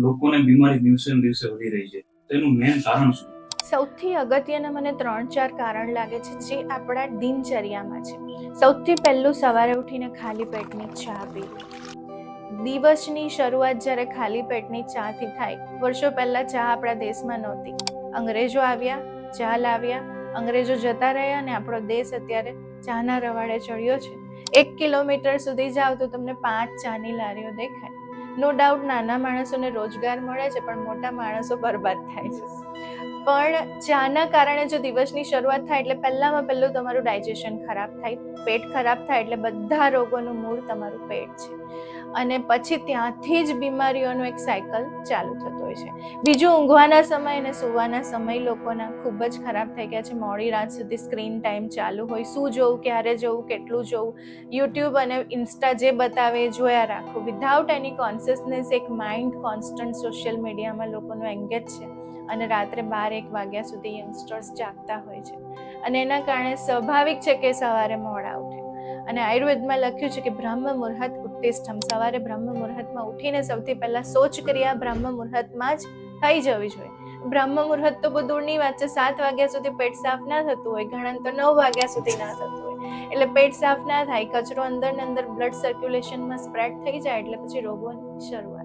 લોકોને બીમારી દિવસે ને દિવસે વધી રહી છે, તેનું મેઇન કારણ શું? સૌથી અગત્યના મને 3-4 કારણ લાગે છે જે આપણા દિનચર્યામાં છે. સૌથી પહેલું, સવારે ઉઠીને ખાલી પેટની ચા પીવી. દિવસની શરૂઆત જ્યારે ખાલી પેટની ચાથી થાય. વર્ષો પહેલા ચા આપણા દેશમાં નહોતી. અંગ્રેજો આવ્યા, ચા લાવ્યા, અંગ્રેજો જતા રહ્યા અને આપણો દેશ અત્યારે ચાના રવાડે ચડ્યો છે. 1 કિલોમીટર સુધી જાઓ તો તમને 5 ચાની લારીઓ દેખાય. નો ડાઉટ નાના માણસોને રોજગાર મળે છે, પણ મોટા માણસો બરબાદ થાય છે. પણ ચાના કારણે જો દિવસની શરૂઆત થાય એટલે પહેલામાં પહેલું તમારું ડાયજેશન ખરાબ થાય. પેટ ખરાબ થાય એટલે બધા રોગોનું મૂળ તમારું પેટ છે. અને પછી ત્યાંથી જ બીમારીઓનો એક સાયકલ ચાલુ થતો હોય છે. બીજું, ઊંઘવાના સમય અને સુવાના સમય લોકોના ખૂબ જ ખરાબ થઈ ગયા છે. મોડી રાત સુધી સ્ક્રીન ટાઈમ ચાલુ હોય. શું જોવું, ક્યારે જોવું, કેટલું જોવું, યુટ્યુબ અને ઇન્સ્ટા જે બતાવે એ જોયા રાખવું. વિધાઉટ એની કોન્શિયસનેસ એક માઇન્ડ કોન્સ્ટન્ટ સોશિયલ મીડિયામાં લોકોનું એંગેજ છે. અને રાત્રે 12-1 વાગ્યા સુધી યંગસ્ટર્સ જાગતા હોય છે. અને એના કારણે સ્વાભાવિક છે કે સવારે મોડા ઉઠે. અને આયુર્વેદમાં લખ્યું છે કે બ્રહ્મ મુહૂર્ત ઉત્તિષ્ઠમ. સવારે બ્રહ્મ મુહૂર્તમાં ઉઠીને સૌથી પહેલા શૌચ ક્રિયા બ્રહ્મ મુહૂર્તમાં જ થઈ જવી જોઈએ. બ્રહ્મ મુહૂર્ત તો બહુ દૂરની વાત છે. 7 વાગ્યા સુધી પેટ સાફ ના થતું હોય, ઘણા તો 9 વાગ્યા સુધી ના થતું હોય. એટલે પેટ સાફ ના થાય, કચરો અંદર ને અંદર બ્લડ સર્ક્યુલેશનમાં સ્પ્રેડ થઈ જાય એટલે પછી રોગોની શરૂઆત.